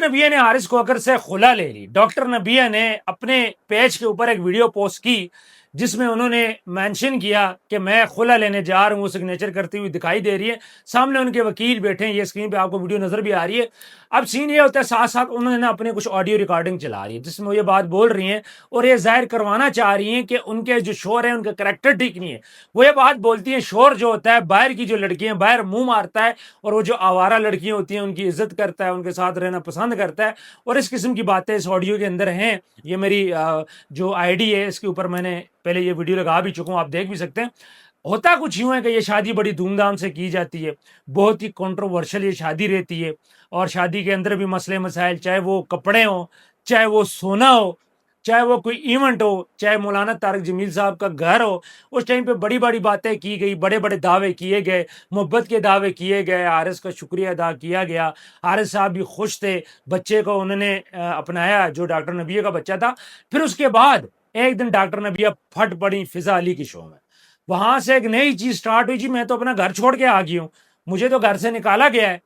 نبیہ نے حارث کوکر سے خلا لے لی. ڈاکٹر نبیہ نے اپنے پیج کے اوپر ایک ویڈیو پوسٹ کی جس میں انہوں نے مینشن کیا کہ میں خلا لینے جا رہا ہوں. وہ سگنیچر کرتی ہوئی دکھائی دے رہی ہے, سامنے ان کے وکیل بیٹھے ہیں, یہ اسکرین پہ آپ کو ویڈیو نظر بھی آ رہی ہے. اب سین یہ ہوتا ہے ساتھ ساتھ انہوں نے اپنے کچھ آڈیو ریکارڈنگ چلا رہی ہے جس میں وہ یہ بات بول رہی ہیں اور یہ ظاہر کروانا چاہ رہی ہیں کہ ان کے جو شور ہیں ان کا کریکٹر ٹھیک نہیں ہے. وہ یہ بات بولتی ہیں شور جو ہوتا ہے باہر کی جو لڑکیاں باہر منہ مارتا ہے اور وہ جو آوارہ لڑکیاں ہوتی ہیں ان کی عزت کرتا ہے, ان کے ساتھ رہنا پسند کرتا ہے, اور اس قسم کی باتیں اس آڈیو کے اندر ہیں. یہ میری جو آئی ڈی ہے اس کے اوپر میں نے پہلے یہ ویڈیو لگا بھی چکا ہوں, آپ دیکھ بھی سکتے ہیں. ہوتا کچھ یوں ہے کہ یہ شادی بڑی دھوم دھام سے کی جاتی ہے, بہت ہی کنٹروورشل یہ شادی رہتی ہے, اور شادی کے اندر بھی مسئلے مسائل, چاہے وہ کپڑے ہوں, چاہے وہ سونا ہو, چاہے وہ کوئی ایونٹ ہو, چاہے مولانا طارق جمیل صاحب کا گھر ہو, اس ٹائم پہ بڑی بڑی باتیں کی گئی, بڑے بڑے دعوے کیے گئے, محبت کے دعوے کیے گئے, حارث کا شکریہ ادا کیا گیا. حارث صاحب بھی خوش تھے, بچے کو انہوں نے اپنایا جو ڈاکٹر نبیہ کا بچہ تھا. پھر اس کے بعد ایک دن ڈاکٹر نبیہ پھٹ پڑی فضا علی کی شو میں. وہاں سے ایک نئی چیز سٹارٹ ہوئی, جی میں تو اپنا گھر چھوڑ کے آ گئی ہوں, مجھے تو گھر سے نکالا گیا ہے.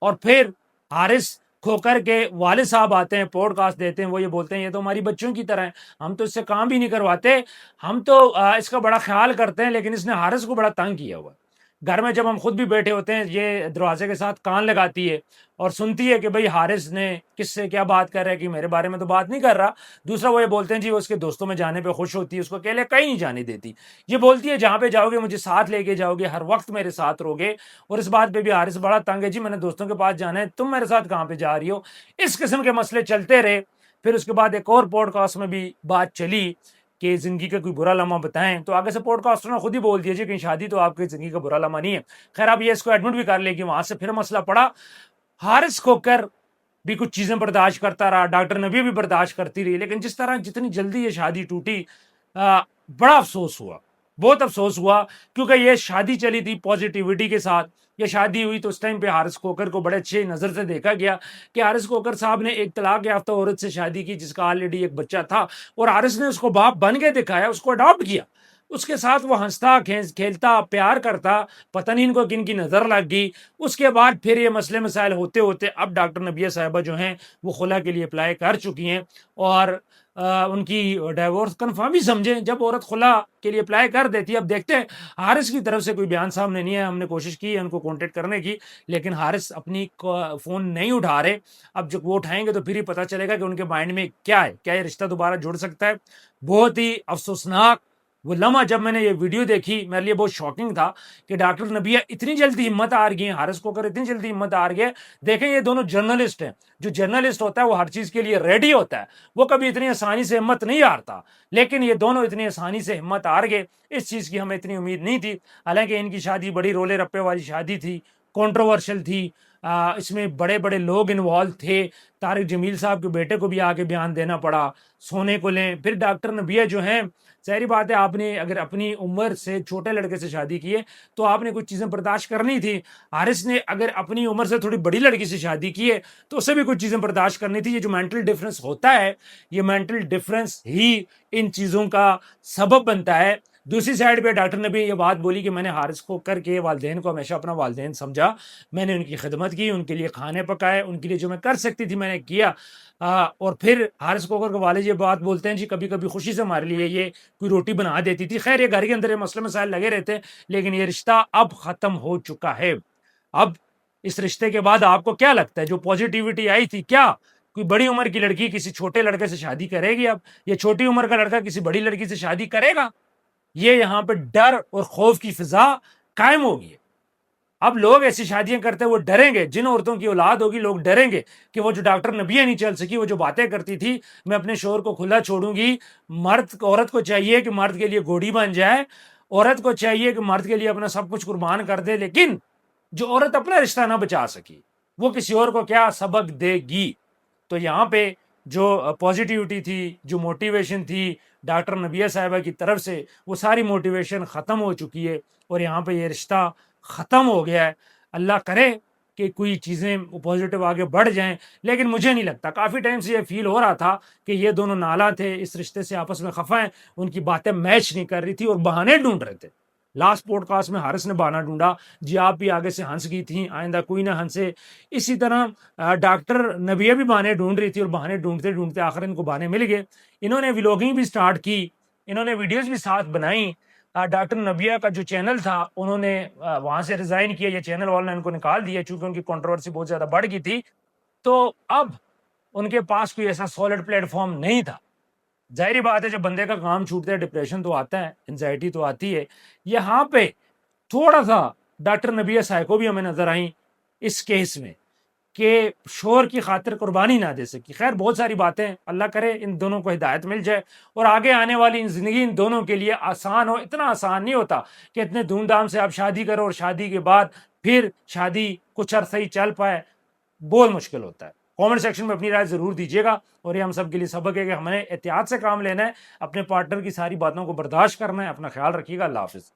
اور پھر حارث کھوکر کے والد صاحب آتے ہیں, پوڈ کاسٹ دیتے ہیں, وہ یہ بولتے ہیں یہ تو ہماری بچوں کی طرح ہے, ہم تو اس سے کام بھی نہیں کرواتے, ہم تو اس کا بڑا خیال کرتے ہیں, لیکن اس نے حارث کو بڑا تنگ کیا ہوا ہے. گھر میں جب ہم خود بھی بیٹھے ہوتے ہیں یہ دروازے کے ساتھ کان لگاتی ہے اور سنتی ہے کہ بھئی حارث نے کس سے کیا بات کر رہا ہے, کہ میرے بارے میں تو بات نہیں کر رہا. دوسرا وہ یہ بولتے ہیں جی وہ اس کے دوستوں میں جانے پہ خوش ہوتی ہے, اس کو اکیلے کہیں نہیں جانے دیتی. یہ بولتی ہے جہاں پہ جاؤ گے مجھے ساتھ لے کے جاؤ گے, ہر وقت میرے ساتھ رہو گے. اور اس بات پہ بھی حارث بڑا تنگ ہے, جی میں نے دوستوں کے پاس جانا ہے, تم میرے ساتھ کہاں پہ جا رہی ہو. اس قسم کے مسئلے چلتے رہے. پھر اس کے بعد ایک اور پوڈ کاسٹ میں بھی بات چلی کہ زندگی کا کوئی برا لمحہ بتائیں, تو آگے سے پوڈ کاسٹر نے خود ہی بول دیا جی کہ شادی تو آپ کی زندگی کا برا لمحہ نہیں ہے. خیر اب یہ اس کو ایڈمٹ بھی کر لے گی. وہاں سے پھر مسئلہ پڑا, حارث کھوکر بھی کچھ چیزیں برداشت کرتا رہا, ڈاکٹر نبی بھی برداشت کرتی رہی, لیکن جس طرح جتنی جلدی یہ شادی ٹوٹی بڑا افسوس ہوا, بہت افسوس ہوا, کیونکہ یہ شادی چلی تھی پازیٹیوٹی کے ساتھ. یہ شادی ہوئی تو اس ٹائم پہ حارث کھوکر کو بڑے اچھے نظر سے دیکھا گیا کہ حارث کھوکر صاحب نے ایک طلاق یافتہ عورت سے شادی کی جس کا آلریڈی ایک بچہ تھا, اور حارث نے اس کو باپ بن کے دکھایا, اس کو اڈاپٹ کیا, اس کے ساتھ وہ ہنستا کھیلتا پیار کرتا. پتہ نہیں ان کو کن کی نظر لگ گئی. اس کے بعد پھر یہ مسئلے مسائل ہوتے ہوتے اب ڈاکٹر نبیہ صاحبہ جو ہیں وہ خلا کے لیے اپلائی کر چکی ہیں, اور ان کی ڈائیورس کنفرم ہی سمجھیں جب عورت خلا کے لیے اپلائی کر دیتی ہے. اب دیکھتے ہیں حارث کی طرف سے کوئی بیان سامنے نہیں ہے, ہم نے کوشش کی ہے ان کو کانٹیکٹ کرنے کی, لیکن حارث اپنی فون نہیں اٹھا رہے. اب جب وہ اٹھائیں گے تو پھر ہی پتہ چلے گا کہ ان کے مائنڈ میں کیا ہے, کیا یہ رشتہ دوبارہ جڑ سکتا ہے. بہت ہی افسوسناک وہ لمحہ جب میں نے یہ ویڈیو دیکھی میرے لیے بہت شاکنگ تھا کہ ڈاکٹر نبیہ اتنی جلدی ہمت ہار گئی ہیں, حارث کھوکر اتنی جلدی ہمت ہار گئے. دیکھیں یہ دونوں جرنلسٹ ہیں, جو جرنلسٹ ہوتا ہے وہ ہر چیز کے لیے ریڈی ہوتا ہے, وہ کبھی اتنی آسانی سے ہمت نہیں ہارتا, لیکن یہ دونوں اتنی آسانی سے ہمت ہار گئے. اس چیز کی ہمیں اتنی امید نہیں تھی. حالانکہ ان کی شادی بڑی رولے رپے والی شادی تھی, کنٹروورشل تھی, اس میں بڑے بڑے لوگ انوالو تھے. طارق جمیل صاحب کے بیٹے کو بھی آگے بیان دینا پڑا, سونے کو لیں. پھر ڈاکٹر نبیہ جو ہیں, ظاہری بات ہے آپ نے اگر اپنی عمر سے چھوٹے لڑکے سے شادی کی ہے تو آپ نے کچھ چیزیں برداشت کرنی تھی. حارث نے اگر اپنی عمر سے تھوڑی بڑی لڑکی سے شادی کی ہے تو اسے بھی کچھ چیزیں برداشت کرنی تھی. یہ جو مینٹل ڈفرینس ہوتا ہے, یہ مینٹل ڈفرینس ہی ان چیزوں کا سبب بنتا ہے. دوسری سائڈ پہ ڈاکٹر نے بھی یہ بات بولی کہ میں نے حارث کھوکر کے والدین کو ہمیشہ اپنا والدین سمجھا, میں نے ان کی خدمت کی, ان کے لیے کھانے پکائے, ان کے لیے جو میں کر سکتی تھی میں نے کیا. اور پھر حارث کھوکر کے والد یہ بات بولتے ہیں جی کبھی کبھی خوشی سے ہمارے لیے یہ کوئی روٹی بنا دیتی تھی. خیر یہ گھر کے اندر یہ مسئلے مسائل لگے رہتے ہیں, لیکن یہ رشتہ اب ختم ہو چکا ہے. اب اس رشتے کے بعد آپ کو کیا لگتا ہے جو پازیٹیوٹی آئی تھی, کیا کوئی بڑی عمر کی لڑکی کسی چھوٹے لڑکے سے شادی کرے گی اب, یا چھوٹی عمر کا لڑکا کسی بڑی لڑکی سے شادی کرے گا؟ یہ یہاں پہ ڈر اور خوف کی فضا قائم ہوگی. اب لوگ ایسی شادیاں کرتے وہ ڈریں گے, جن عورتوں کی اولاد ہوگی لوگ ڈریں گے کہ وہ جو ڈاکٹر نبیہ نہیں چل سکی, وہ جو باتیں کرتی تھی میں اپنے شوہر کو کھلا چھوڑوں گی. عورت کو چاہیے کہ مرد کے لیے گھوڑی بن جائے, عورت کو چاہیے کہ مرد کے لیے اپنا سب کچھ قربان کر دے, لیکن جو عورت اپنا رشتہ نہ بچا سکی وہ کسی اور کو کیا سبق دے گی. تو یہاں پہ جو پازیٹیوٹی تھی, جو موٹیویشن تھی ڈاکٹر نبیہ صاحبہ کی طرف سے, وہ ساری موٹیویشن ختم ہو چکی ہے, اور یہاں پہ یہ رشتہ ختم ہو گیا ہے. اللہ کرے کہ کوئی چیزیں پازیٹیو آگے بڑھ جائیں, لیکن مجھے نہیں لگتا. کافی ٹائم سے یہ فیل ہو رہا تھا کہ یہ دونوں نالا تھے, اس رشتے سے آپس میں خفا ہیں, ان کی باتیں میچ نہیں کر رہی تھی اور بہانے ڈھونڈ رہے تھے. لاسٹ پوڈ کاسٹ میں حارث نے بہانہ ڈھونڈا جی آپ بھی آگے سے ہنس گئی تھیں آئندہ کوئی نہ ہنسے. اسی طرح ڈاکٹر نبیہ بھی بہانے ڈھونڈ رہی تھی اور بہانے ڈھونڈتے ڈھونڈتے آخر ان کو بہانے مل گئے. انہوں نے ولاگنگ بھی سٹارٹ کی, انہوں نے ویڈیوز بھی ساتھ بنائیں. ڈاکٹر نبیہ کا جو چینل تھا انہوں نے وہاں سے ریزائن کیا, یہ چینل والوں نے ان کو نکال دیا چونکہ ان کی کنٹروورسی بہت زیادہ بڑھ گئی تھی. تو اب ان کے پاس کوئی ایسا سالڈ پلیٹ فارم نہیں تھا. ظاہری بات ہے جب بندے کا کام چھوٹتا ہے ڈپریشن تو آتا ہے, انزائٹی تو آتی ہے. یہاں پہ تھوڑا سا ڈاکٹر نبیہ سائیکو بھی ہمیں نظر آئیں اس کیس میں کہ شور کی خاطر قربانی نہ دے سکی. خیر بہت ساری باتیں, اللہ کرے ان دونوں کو ہدایت مل جائے اور آگے آنے والی زندگی ان دونوں کے لیے آسان ہو. اتنا آسان نہیں ہوتا کہ اتنے دھوم دھام سے آپ شادی کرو اور شادی کے بعد پھر شادی کچھ عرصہ ہی چل پائے, بہت مشکل ہوتا ہے. کامنٹ سیکشن میں اپنی رائے ضرور دیجیے گا, اور یہ ہم سب کے لیے سبق ہے کہ ہمیں احتیاط سے کام لینا ہے, اپنے پارٹنر کی ساری باتوں کو برداشت کرنا ہے. اپنا خیال رکھیے گا, اللہ حافظ.